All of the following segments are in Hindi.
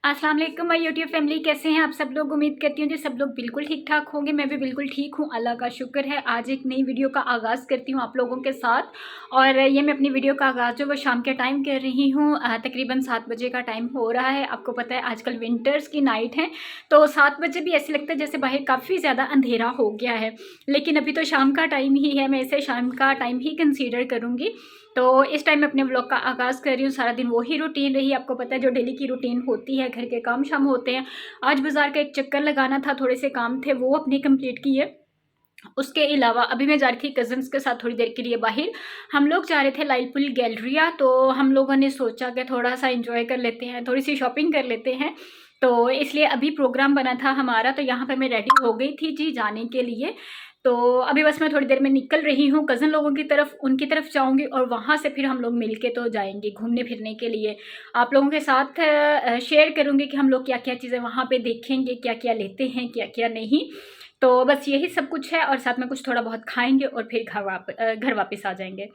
अस्सलाम वालेकुम माय यूट्यूब फैमिली, कैसे हैं आप सब लोग। उम्मीद करती हूँ जी सब लोग बिल्कुल ठीक ठाक होंगे। मैं भी बिल्कुल ठीक हूँ, अल्लाह का शुक्र है। आज एक नई वीडियो का आगाज़ करती हूँ आप लोगों के साथ। और ये मैं अपनी वीडियो का आगाज़ जो वो शाम के टाइम कर रही हूँ। तकरीबन 7 बजे का टाइम हो रहा है। आपको पता है आजकल विंटर्स की नाइट है, तो 7 बजे भी ऐसे लगता है जैसे बाहर काफ़ी ज़्यादा अंधेरा हो गया है, लेकिन अभी तो शाम का टाइम ही है। मैं इसे शाम का टाइम ही कंसीडर करूँगी। तो इस टाइम मैं अपने व्लॉग का आगाज़ कर रही हूँ। सारा दिन वही रूटीन रही, आपको पता है जो डेली की रूटीन होती है, घर के काम शाम होते हैं। आज बाज़ार का एक चक्कर लगाना था, थोड़े से काम थे वो अपने कंप्लीट किए। उसके अलावा अभी मैं जा रही थी कज़न्स के साथ थोड़ी देर के लिए बाहर। हम लोग जा रहे थे लाइलपुल गैलरिया, तो हम लोगों ने सोचा कि थोड़ा-सा एन्जॉय कर लेते हैं, थोड़ी-सी शॉपिंग कर लेते हैं। तो इसलिए अभी प्रोग्राम बना था हमारा, तो यहाँ पे मैं रेडी हो गई थी जी जाने के लिए। तो अभी बस मैं थोड़ी देर में निकल रही हूँ कज़न लोगों की तरफ, उनकी तरफ जाऊँगी और वहाँ से फिर हम लोग मिल के तो जाएँगे घूमने-फिरने के लिए। आप लोगों के साथ शेयर करूँगी कि हम लोग क्या-क्या चीज़ें वहाँ पे देखेंगे, क्या-क्या लेते हैं, क्या-क्या नहीं। तो बस यही सब कुछ है और साथ में कुछ थोड़ा बहुत खाएँगे और फिर घर वापस आ जाएँगे।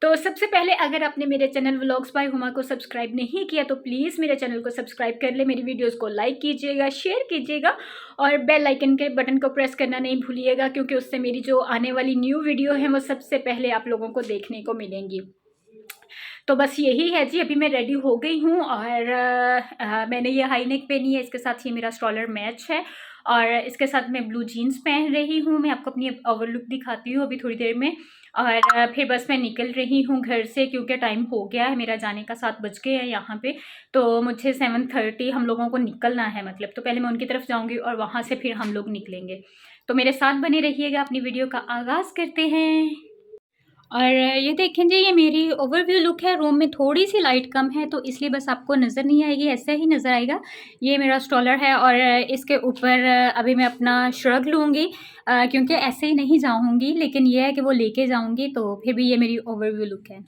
तो सबसे पहले अगर आपने मेरे चैनल व्लॉग्स बाय हुमा को सब्सक्राइब नहीं किया तो प्लीज़ मेरे चैनल को सब्सक्राइब कर लें, मेरी वीडियोज़ को लाइक कीजिएगा, शेयर कीजिएगा और बेल आइकन के बटन को प्रेस करना नहीं भूलिएगा, क्योंकि उससे मेरी जो आने वाली न्यू वीडियो है वो सबसे पहले आप लोगों को देखने को मिलेंगी। तो बस यही है जी, अभी मैं रेडी हो गई हूँ और मैंने ये हाई नेक पहनी है, इसके साथ ये मेरा स्टॉलर मैच है और इसके साथ मैं ब्लू जीन्स पहन रही हूँ। मैं आपको अपनी ओवर लुक दिखाती हूँ अभी थोड़ी देर में। और फिर बस मैं निकल रही हूँ घर से, क्योंकि टाइम हो गया है मेरा जाने का, 7 बज गए हैं यहाँ पे। तो मुझे 7:30 हम लोगों को निकलना है, मतलब तो पहले मैं उनकी तरफ जाऊँगी और वहाँ से फिर हम लोग निकलेंगे। तो मेरे साथ बने रहिएगा, अपनी वीडियो का आगाज़ करते हैं। और ये देखें जी, ये मेरी ओवरव्यू लुक है। रूम में थोड़ी-सी लाइट कम है तो इसलिए बस आपको नज़र नहीं आएगी, ऐसे ही नज़र आएगा। ये मेरा स्टॉलर है और इसके ऊपर अभी मैं अपना श्रग लूँगी, क्योंकि ऐसे ही नहीं जाऊँगी, लेकिन ये है कि वो लेके जाऊँगी, तो फिर भी ये मेरी ओवरव्यू लुक है।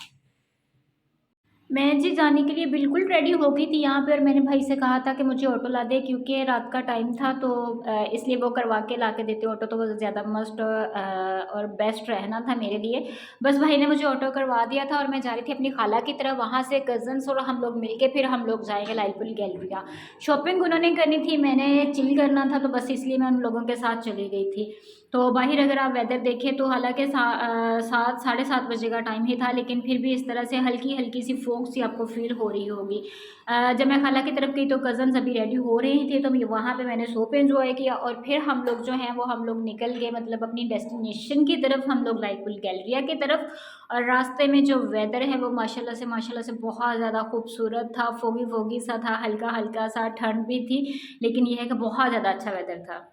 मैं जी जाने के लिए बिल्कुल रेडी हो गई थी यहाँ पे, और मैंने भाई से कहा था कि मुझे ऑटो ला दे, क्योंकि रात का टाइम था, तो इसलिए वो करवा के ला के देते ऑटो, तो वो ज़्यादा मस्ट और बेस्ट रहना था मेरे लिए। बस भाई ने मुझे ऑटो करवा दिया था और मैं जा रही थी अपनी खाला की तरफ, वहाँ से कज़न्स और हम लोग मिल के फिर हम लोग जाएंगे लालपुर गैलरिया। शॉपिंग उन्होंने करनी थी, मैंने चिल करना था, तो बस इसलिए मैं उन लोगों के साथ चली गई थी। तो बाहर अगर आप वेदर देखें तो हालांकि 7 साढ़े 7 बजे का टाइम ही था, लेकिन फिर भी इस तरह से हल्की हल्की सी फोग सी आपको फील हो रही होगी। जब मैं खाला की तरफ गई तो कज़न्स अभी रेडी हो रहे थे, तो वहाँ पे मैंने सोप एंजॉय किया और फिर हम लोग जो हैं वो हम लोग निकल गए, मतलब अपनी डेस्टिनेशन की तरफ, हम लोग लाइटपुल गैलरिया की तरफ। और रास्ते में जो वेदर है वो माशाल्लाह से बहुत ज़्यादा खूबसूरत था, फोगी फोगी सा था, हल्का हल्का सा ठंड भी थी, लेकिन यह है कि बहुत ज़्यादा अच्छा वेदर था।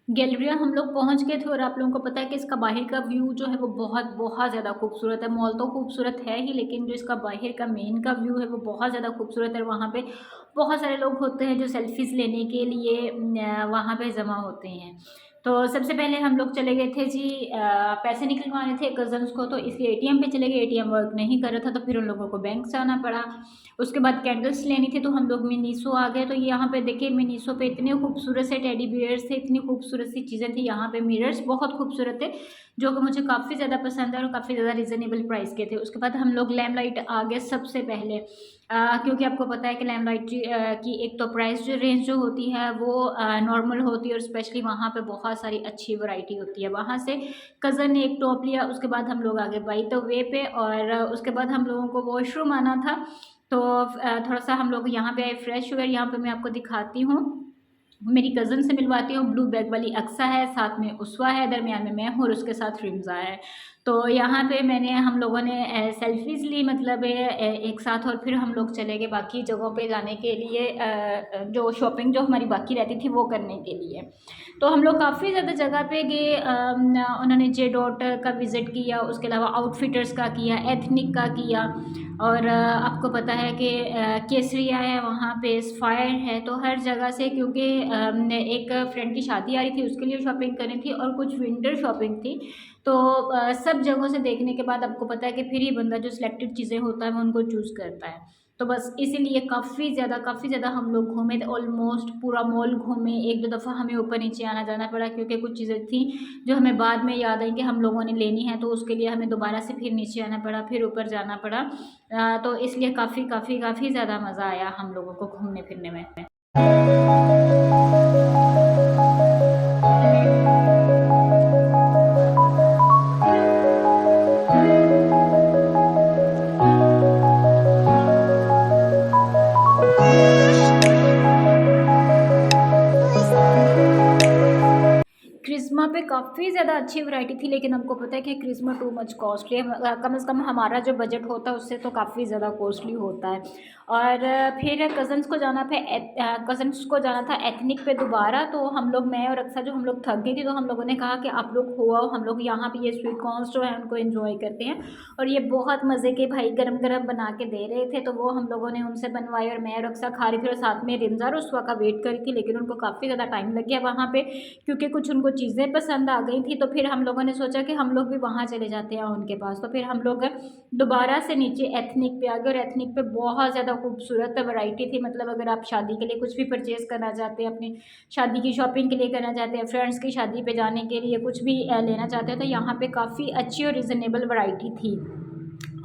गैलरिया हम लोग पहुंच गए थे और आप लोगों को पता है कि इसका बाहर का व्यू जो है वो बहुत बहुत ज़्यादा खूबसूरत है। मॉल तो खूबसूरत है ही, लेकिन जो इसका बाहर का मेन का व्यू है वो बहुत ज़्यादा खूबसूरत है। वहाँ पे बहुत सारे लोग होते हैं जो सेल्फीज़ लेने के लिए वहाँ पे जमा होते हैं। तो सबसे पहले हम लोग चले गए थे जी, पैसे निकलवाने थे कज़न्स को, तो इसलिए एटीएम पे चले गए। एटीएम वर्क नहीं कर रहा था तो फिर उन लोगों को बैंक जाना पड़ा। उसके बाद कैंडल्स लेनी थी, तो हम लोग मिनीसो आ गए। तो यहाँ पे देखिए मिनीसो पे इतने खूबसूरत से टेडी बियर्स थे, इतनी खूबसूरत सी चीज़ें थी। यहाँ पे मिरर्स बहुत खूबसूरत थे, जो कि मुझे काफ़ी ज़्यादा पसंद है और काफ़ी ज़्यादा रिजनेबल प्राइस के थे। उसके बाद हम लोग लैम्पलाइट आ गए सबसे पहले, क्योंकि आपको पता है कि लैम्पलाइट की एक तो प्राइस जो रेंज जो होती है वो नॉर्मल होती है, और स्पेशली वहाँ पे बहुत सारी अच्छी वैरायटी होती है। वहाँ से कज़न ने एक टॉप लिया, उसके बाद हम लोग आगे बाई द वे पे, और उसके बाद हम लोगों को वॉशरूम आना था। तो थोड़ा सा हम लोग यहाँ पे आए फ्रेश हुए। यहाँ पे मैं आपको दिखाती हूँ, मेरी कज़न से मिलवाती हूँ। ब्लू बैग वाली अक्सा है, साथ में उसवा है, दरमियान में मैं हूँ और उसके साथ रिमज़ा है। तो यहाँ पे हम लोगों ने सेल्फीज़ ली, मतलब एक साथ, और फिर हम लोग चले गए बाकी जगहों पे जाने के लिए, जो शॉपिंग जो हमारी बाकी रहती थी वो करने के लिए। तो हम लोग काफ़ी ज़्यादा जगह पे गए। उन्होंने जे डॉट का विज़िट किया, उसके अलावा आउटफिटर्स का किया, एथनिक का किया, और आपको पता है कि केसरिया है, वहाँ पे स्फायर है। तो हर जगह से, क्योंकि एक फ्रेंड की शादी आ रही थी उसके लिए शॉपिंग करनी थी और कुछ विंटर शॉपिंग थी, तो सब जगहों से देखने के बाद आपको पता है कि फिर ही बंदा जो सिलेक्टेड चीज़ें होता है वो उनको चूज़ करता है। तो बस इसीलिए काफ़ी ज़्यादा हम लोग घूमे थे, ऑलमोस्ट पूरा मॉल घूमे। 1-2 दफ़ा हमें ऊपर-नीचे आना-जाना पड़ा क्योंकि कुछ चीज़ें थी जो हमें बाद में याद आई कि हम लोगों ने लेनी है, तो उसके लिए हमें दोबारा से फिर नीचे आना पड़ा, फिर ऊपर जाना पड़ा। तो इसलिए काफ़ी ज़्यादा मज़ा आया हम लोगों को घूमने-फिरने में। क्रिस्मा पे काफ़ी ज़्यादा अच्छी वैरायटी थी, लेकिन आपको पता है कि क्रिस्मा टू मच कॉस्टली है। कम से कम हमारा जो बजट होता है उससे तो काफ़ी ज़्यादा कॉस्टली होता है। और फिर कज़न्स को जाना था एथनिक पे दोबारा, तो हम लोग, मैं और अक्सा, जो हम लोग थक गई थी, तो हम लोगों ने कहा कि आप लोग हो आओ, हम लोग यहाँ पे ये स्वीट कॉर्न्स जो है उनको एंजॉय करते हैं। और ये बहुत मज़े के भाई गरम गरम बना के दे रहे थे, तो वो हम लोगों ने उनसे बनवाए और मैं और अक्सा खा रही थी और साथ में रिंजा और उसवा का वेट करी थी, लेकिन उनको काफ़ी ज़्यादा टाइम लग गया वहाँ पे क्योंकि कुछ उनको चीज़ें पसंद आ गई थी। तो फिर हम लोगों ने सोचा कि हम लोग भी वहाँ चले जाते हैं उनके पास। तो फिर हम लोग दोबारा से नीचे एथनिक पे आ गए और एथनिक पे बहुत ज़्यादा खूबसूरत वैरायटी थी। मतलब अगर आप शादी के लिए कुछ भी परचेज़ करना चाहते हैं, अपनी शादी की शॉपिंग के लिए करना चाहते हैं, फ्रेंड्स की शादी पे जाने के लिए कुछ भी लेना चाहते हैं, तो यहाँ पे काफ़ी अच्छी और रिजनेबल वैरायटी थी।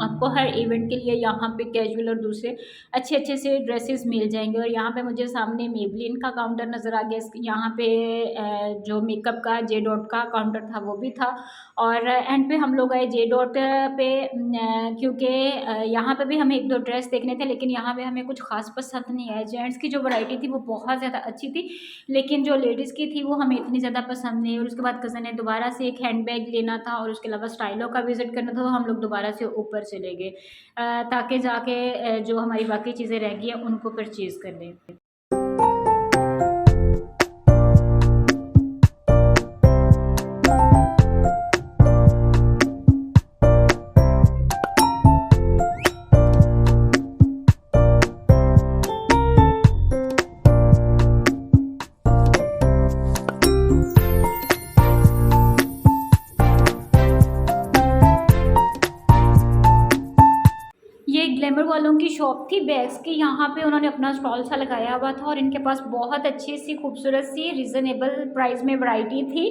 आपको हर इवेंट के लिए यहाँ पे कैजुअल और दूसरे अच्छे से ड्रेसेस मिल जाएंगे। और यहाँ पे मुझे सामने मेबलिन का काउंटर नज़र आ गया। यहाँ पे जो मेकअप का जे डॉट का काउंटर था वो भी था। और एंड पे हम लोग आए जे डॉट पे, क्योंकि यहाँ पे भी हमें 1-2 ड्रेस देखने थे, लेकिन यहाँ पे हमें कुछ खास पसंद नहीं आया। जेंट्स की जो वैरायटी थी वो बहुत ज़्यादा अच्छी थी, लेकिन जो लेडीज़ की थी वो हमें इतनी ज़्यादा पसंद नहीं। और उसके बाद कज़न ने दोबारा से एक हैंड बैग लेना था और उसके अलावा स्टाइलों का विज़िट करना था, तो हम लोग दोबारा से ऊपर चले गए ताकि जाके जो हमारी बाकी चीज़ें रह गई हैं उनको परचेज़ कर लें। ये ग्लैमर वालों की शॉप थी बैग्स की। यहाँ पे उन्होंने अपना स्टॉल सा लगाया हुआ था और इनके पास बहुत अच्छी सी खूबसूरत सी रिजनेबल प्राइस में वैरायटी थी।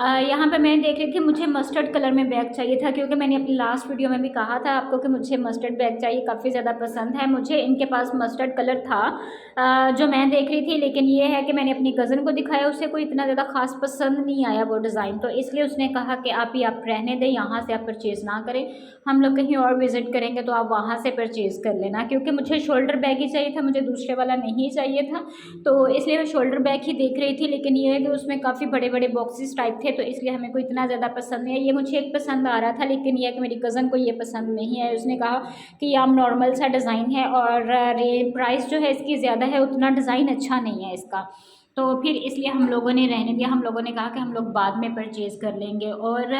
यहाँ पे मैं देख रही थी, मुझे मस्टर्ड कलर में बैग चाहिए था, क्योंकि मैंने अपनी लास्ट वीडियो में भी कहा था आपको कि मुझे मस्टर्ड बैग चाहिए, काफ़ी ज़्यादा पसंद है मुझे। इनके पास मस्टर्ड कलर था जो मैं देख रही थी, लेकिन ये है कि मैंने अपनी कज़न को दिखाया, उसे कोई इतना ज़्यादा खास पसंद नहीं आया वो डिज़ाइन, तो इसलिए उसने कहा कि आप रहने दें, यहाँ से आप परचेज़ ना करें, हम लोग कहीं और विज़िट करेंगे तो आप वहाँ से परचेज़ कर लेना। क्योंकि मुझे शोल्डर बैग ही चाहिए था, मुझे दूसरे वाला नहीं चाहिए था, तो इसलिए मैं शोल्डर बैग ही देख रही थी। लेकिन ये है कि उसमें काफ़ी बड़े बड़े बॉक्सेस टाइप थे, तो इसलिए हमें कोई इतना ज़्यादा पसंद नहीं है। ये मुझे एक पसंद आ रहा था, लेकिन यह है कि मेरी कज़न को ये पसंद नहीं है। उसने कहा कि ये आप नॉर्मल सा डिज़ाइन है और प्राइस जो है इसकी ज़्यादा है, उतना डिज़ाइन अच्छा नहीं है इसका, तो फिर इसलिए हम लोगों ने रहने दिया। हम लोगों ने कहा कि हम लोग बाद में परचेज़ कर लेंगे। और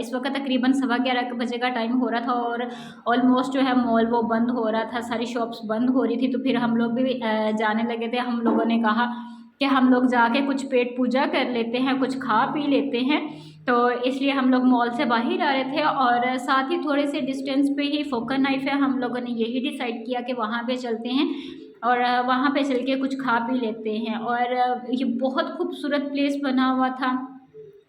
इस वक्त तकरीबन 11:15 बजे का टाइम हो रहा था और ऑलमोस्ट जो है मॉल वो बंद हो रहा था, सारी शॉप्स बंद हो रही थी। तो फिर हम लोग भी जाने लगे थे। हम लोगों ने कहा कि हम लोग जाके कुछ पेट पूजा कर लेते हैं, कुछ खा पी लेते हैं, तो इसलिए हम लोग मॉल से बाहर आ रहे थे। और साथ ही थोड़े से डिस्टेंस पे ही फोकन नाइफ है, हम लोगों ने यही डिसाइड किया कि वहाँ पे चलते हैं और वहाँ पे चल के कुछ खा पी लेते हैं। और ये बहुत खूबसूरत प्लेस बना हुआ था।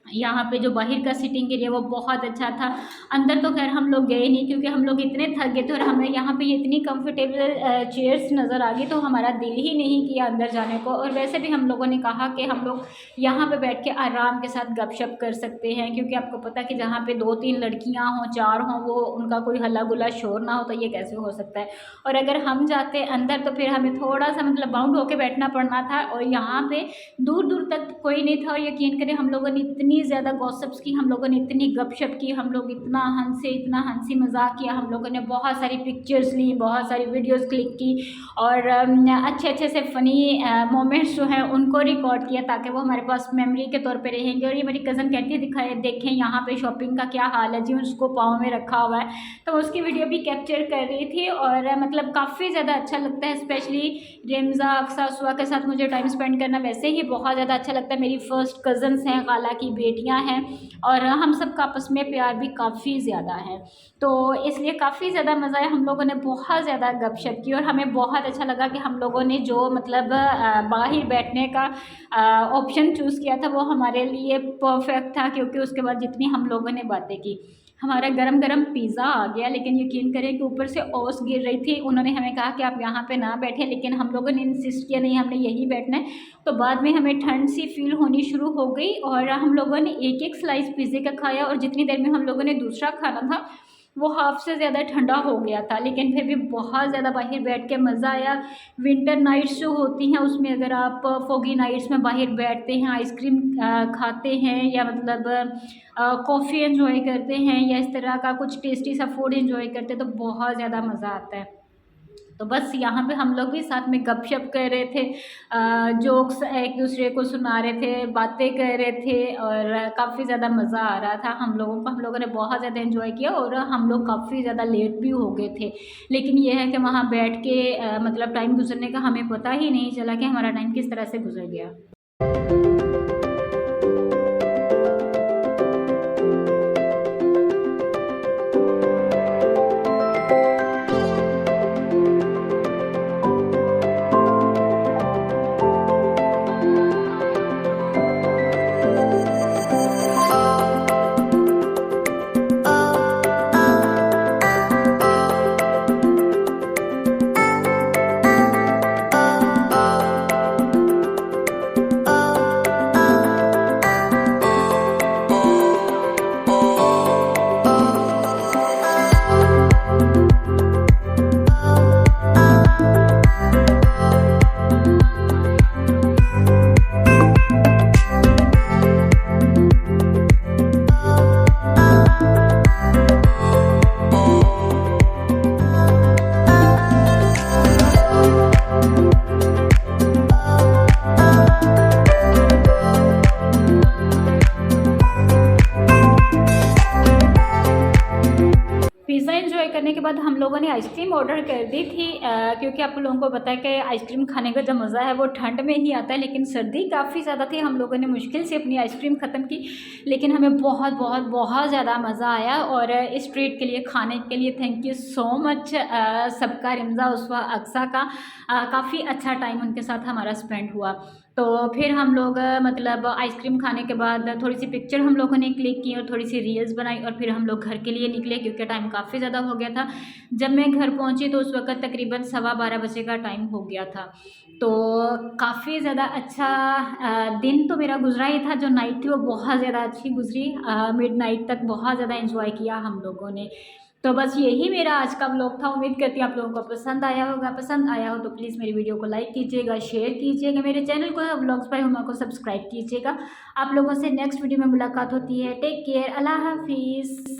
यहाँ पे जो बाहर का सिटिंग एरिया वो बहुत अच्छा था। अंदर तो खैर हम लोग गए नहीं, क्योंकि हम लोग इतने थक गए थे और हमें यहाँ पे इतनी कंफर्टेबल चेयर्स नज़र आ गई, तो हमारा दिल ही नहीं किया अंदर जाने को। और वैसे भी हम लोगों ने कहा कि हम लोग यहाँ पे बैठ के आराम के साथ गपशप कर सकते हैं, क्योंकि आपको पता कि जहाँ पे 2-3 लड़कियाँ हों, 4 हों, वो उनका कोई हल्ला गुल्ला शोर ना हो, तो ये कैसे हो सकता है। और अगर हम जाते अंदर तो फिर हमें थोड़ा सा मतलब बाउंड होकर बैठना पड़ना था, और यहाँ पे दूर दूर तक कोई नहीं था। और यकीन करें हम लोगों ने इतनी ज़्यादा गॉसिप्स की, हम लोगों ने इतनी गपशप की, हम लोग इतना हंसी मजाक किया, हम लोगों ने बहुत सारी पिक्चर्स ली, बहुत सारी वीडियोस क्लिक की और अच्छे से फ़नी मोमेंट्स जो हैं उनको रिकॉर्ड किया, ताकि वो हमारे पास मेमोरी के तौर पे रहेंगे। और ये मेरी कज़न कहती है दिखाए देखें यहाँ पे शॉपिंग का क्या हाल है जी, उसको पाँव में रखा हुआ है, तो उसकी वीडियो भी कैप्चर कर रही थी। और मतलब काफ़ी ज़्यादा अच्छा लगता है, स्पेशली रिमज़ा, अक्सा, सुआ के साथ मुझे टाइम स्पेंड करना वैसे ही बहुत ज़्यादा अच्छा लगता है। मेरी फ़र्स्ट कज़न्स हैं, खाला की बेटियां हैं और हम सब का आपस में प्यार भी काफ़ी ज़्यादा है, तो इसलिए काफ़ी ज़्यादा मज़ा आया। हम लोगों ने बहुत ज़्यादा गपशप की और हमें बहुत अच्छा लगा कि हम लोगों ने जो मतलब बाहर बैठने का ऑप्शन चूज़ किया था वो हमारे लिए परफेक्ट था, क्योंकि उसके बाद जितनी हम लोगों ने बातें की, हमारा गरम गरम पिज़्ज़ा आ गया, लेकिन यकीन करें कि ऊपर से ओस गिर रही थी। उन्होंने हमें कहा कि आप यहाँ पे ना बैठें, लेकिन हम लोगों ने इंसिस्ट किया नहीं, हमने यहीं बैठना है। तो बाद में हमें ठंड सी फील होनी शुरू हो गई और हम लोगों ने एक एक स्लाइस पिज़्ज़े का खाया और जितनी देर में हम लोगों ने दूसरा खाना था वो हाफ से ज़्यादा ठंडा हो गया था, लेकिन फिर भी बहुत ज़्यादा बाहर बैठ के मज़ा आया। विंटर नाइट्स जो होती हैं उसमें अगर आप फोगी नाइट्स में बाहर बैठते हैं, आइसक्रीम खाते हैं या मतलब कॉफ़ी एंजॉय करते हैं या इस तरह का कुछ टेस्टी सा फूड एंजॉय करते हैं तो बहुत ज़्यादा मज़ा आता है। तो बस यहाँ पे हम लोग भी साथ में गपशप कर रहे थे, जोक्स एक दूसरे को सुना रहे थे, बातें कर रहे थे और काफ़ी ज़्यादा मज़ा आ रहा था हम लोगों को। हम लोगों ने बहुत ज़्यादा एंजॉय किया और हम लोग काफ़ी ज़्यादा लेट भी हो गए थे, लेकिन ये है कि वहाँ बैठ के मतलब टाइम गुजरने का हमें पता ही नहीं चला कि हमारा टाइम किस तरह से गुजर गया। पिज़्ज़ा एंजॉय करने के बाद हम लोगों ने आइसक्रीम ऑर्डर कर दी थी, क्योंकि आप लोगों को पता है कि आइसक्रीम खाने का जो मज़ा है वो ठंड में ही आता है, लेकिन सर्दी काफ़ी ज़्यादा थी। हम लोगों ने मुश्किल से अपनी आइसक्रीम ख़त्म की, लेकिन हमें बहुत बहुत बहुत ज़्यादा मज़ा आया और इस ट्रीट के लिए, खाने के लिए थैंक यू सो मच सबका, रिमज़ा, उसवा, अक्सा का। काफ़ी अच्छा टाइम उनके साथ हमारा स्पेंड हुआ। तो फिर हम लोग मतलब आइसक्रीम खाने के बाद थोड़ी सी पिक्चर हम लोगों ने क्लिक की और थोड़ी सी रील्स बनाई और फिर हम लोग घर के लिए निकले, क्योंकि टाइम काफ़ी ज़्यादा हो गया था। जब मैं घर पहुंची तो उस वक्त तकरीबन 12:15 बजे का टाइम हो गया था। तो काफ़ी ज़्यादा अच्छा दिन तो मेरा गुजरा ही था। जो नाइट थी वो बहुत ज़्यादा अच्छी गुजरी, मिडनाइट तक बहुत ज़्यादा एंजॉय किया हम लोगों ने। तो बस यही मेरा आज का व्लॉग था। उम्मीद करती हूँ आप लोगों को पसंद आया होगा। पसंद आया हो तो प्लीज़ मेरी वीडियो को लाइक कीजिएगा, शेयर कीजिएगा, मेरे चैनल को व्लॉग्स बाय हुमा को सब्सक्राइब कीजिएगा। आप लोगों से नेक्स्ट वीडियो में मुलाकात होती है। टेक केयर, अल्लाह हाफिज़।